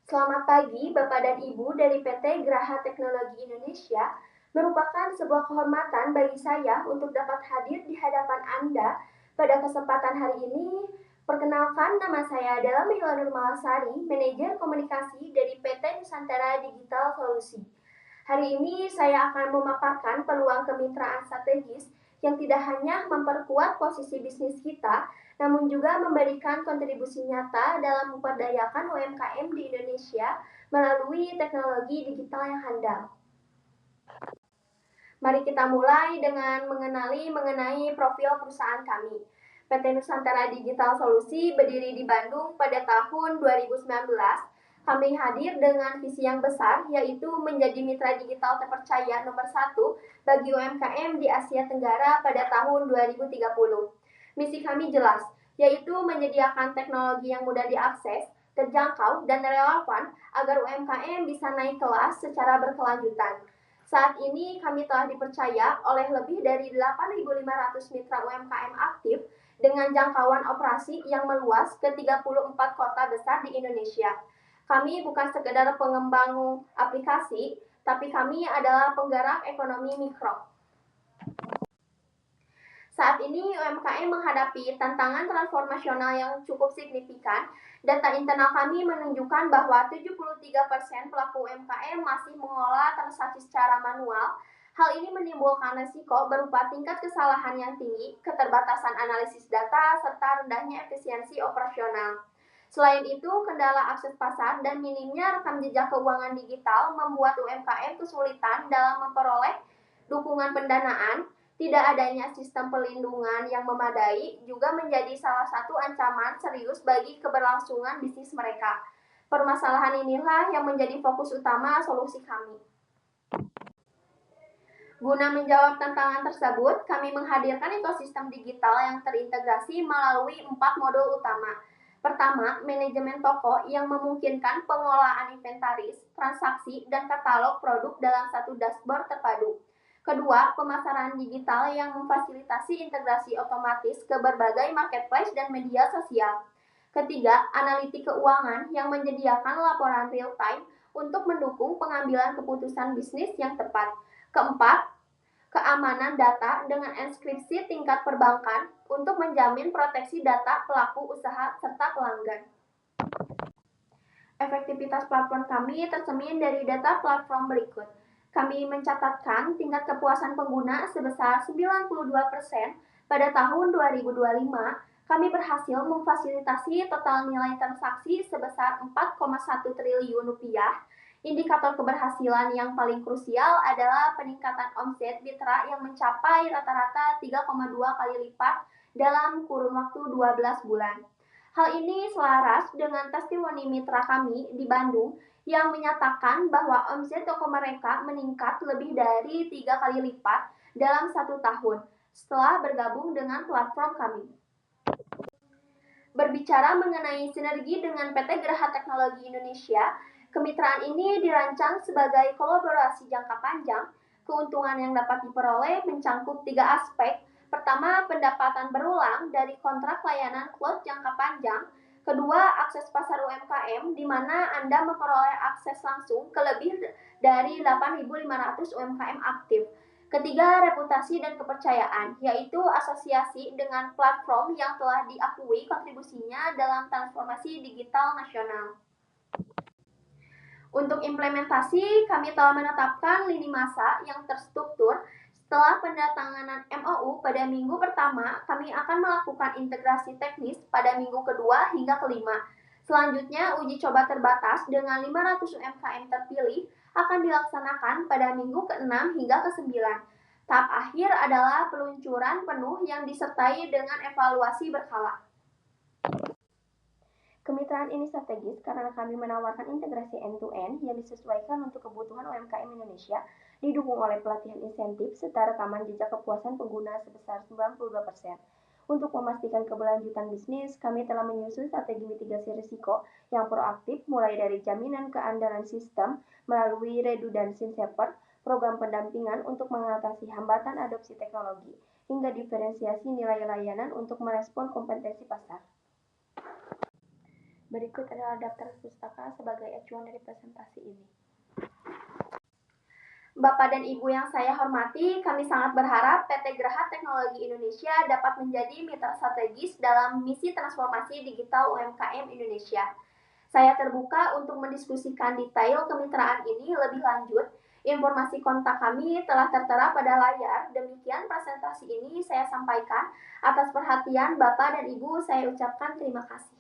Selamat pagi, Bapak dan Ibu dari PT Geraha Teknologi Indonesia. Merupakan sebuah kehormatan bagi saya untuk dapat hadir di hadapan Anda pada kesempatan hari ini. Perkenalkan, nama saya adalah Mihla Nurmalasari, Manajer Komunikasi dari PT Nusantara Digital Solusi. Hari ini saya akan memaparkan peluang kemitraan strategis yang tidak hanya memperkuat posisi bisnis kita, namun juga memberikan kontribusi nyata dalam memperdayakan UMKM di Indonesia melalui teknologi digital yang handal. Mari kita mulai dengan mengenai profil perusahaan kami. PT Nusantara Digital Solusi berdiri di Bandung pada tahun 2019. Kami hadir dengan visi yang besar, yaitu menjadi mitra digital terpercaya nomor 1 bagi UMKM di Asia Tenggara pada tahun 2030. Misi kami jelas, yaitu menyediakan teknologi yang mudah diakses, terjangkau, dan relevan agar UMKM bisa naik kelas secara berkelanjutan. Saat ini kami telah dipercaya oleh lebih dari 8.500 mitra UMKM aktif dengan jangkauan operasi yang meluas ke 34 kota besar di Indonesia. Kami bukan sekedar pengembang aplikasi, tapi kami adalah penggerak ekonomi mikro. Saat ini UMKM menghadapi tantangan transformasional yang cukup signifikan. Data internal kami menunjukkan bahwa 73% pelaku UMKM masih mengolah transaksi secara manual. Hal ini menimbulkan risiko berupa tingkat kesalahan yang tinggi, keterbatasan analisis data, serta rendahnya efisiensi operasional. Selain itu, kendala akses pasar dan minimnya rekam jejak keuangan digital membuat UMKM kesulitan dalam memperoleh dukungan pendanaan. Tidak adanya sistem pelindungan yang memadai juga menjadi salah satu ancaman serius bagi keberlangsungan bisnis mereka. Permasalahan inilah yang menjadi fokus utama solusi kami. Guna menjawab tantangan tersebut, kami menghadirkan ekosistem digital yang terintegrasi melalui 4 modul utama. Pertama, manajemen toko yang memungkinkan pengolahan inventaris, transaksi, dan katalog produk dalam satu dashboard terpadu. Kedua, pemasaran digital yang memfasilitasi integrasi otomatis ke berbagai marketplace dan media sosial. Ketiga, analitik keuangan yang menyediakan laporan real-time untuk mendukung pengambilan keputusan bisnis yang tepat. Keempat, keamanan data dengan enkripsi tingkat perbankan untuk menjamin proteksi data pelaku usaha serta pelanggan. Efektivitas platform kami tercermin dari data platform berikut. Kami mencatatkan tingkat kepuasan pengguna sebesar 92% pada tahun 2025. Kami berhasil memfasilitasi total nilai transaksi sebesar 4,1 triliun rupiah. Indikator keberhasilan yang paling krusial adalah peningkatan omset mitra yang mencapai rata-rata 3,2 kali lipat dalam kurun waktu 12 bulan. Hal ini selaras dengan testimoni mitra kami di Bandung yang menyatakan bahwa omset toko mereka meningkat lebih dari 3 kali lipat dalam 1 tahun setelah bergabung dengan platform kami. Berbicara mengenai sinergi dengan PT Geraha Teknologi Indonesia, kemitraan ini dirancang sebagai kolaborasi jangka panjang. Keuntungan yang dapat diperoleh mencangkup 3 aspek. Pertama, pendapatan berulang dari kontrak layanan cloud jangka panjang. Kedua, akses pasar UMKM, di mana Anda memperoleh akses langsung ke lebih dari 8.500 UMKM aktif. Ketiga, reputasi dan kepercayaan, yaitu asosiasi dengan platform yang telah diakui kontribusinya dalam transformasi digital nasional. Untuk implementasi, kami telah menetapkan lini masa yang terstruktur. Setelah pendatanganan MOU pada minggu pertama, kami akan melakukan integrasi teknis pada minggu kedua hingga kelima. Selanjutnya, uji coba terbatas dengan 500 UMKM terpilih akan dilaksanakan pada minggu ke-6 hingga ke-9. Tahap akhir adalah peluncuran penuh yang disertai dengan evaluasi berkala. Kemitraan ini strategis karena kami menawarkan integrasi end-to-end yang disesuaikan untuk kebutuhan UMKM Indonesia, didukung oleh pelatihan insentif serta rekaman jejak kepuasan pengguna sebesar 92%. Untuk memastikan keberlanjutan bisnis, kami telah menyusun strategi mitigasi risiko yang proaktif mulai dari jaminan keandalan sistem melalui redundancy saver, program pendampingan untuk mengatasi hambatan adopsi teknologi, hingga diferensiasi nilai layanan untuk merespon kompetensi pasar. Berikut adalah daftar pustaka sebagai acuan dari presentasi ini. Bapak dan Ibu yang saya hormati, kami sangat berharap PT Geraha Teknologi Indonesia dapat menjadi mitra strategis dalam misi transformasi digital UMKM Indonesia. Saya terbuka untuk mendiskusikan detail kemitraan ini lebih lanjut. Informasi kontak kami telah tertera pada layar. Demikian presentasi ini saya sampaikan. Atas perhatian Bapak dan Ibu, saya ucapkan terima kasih.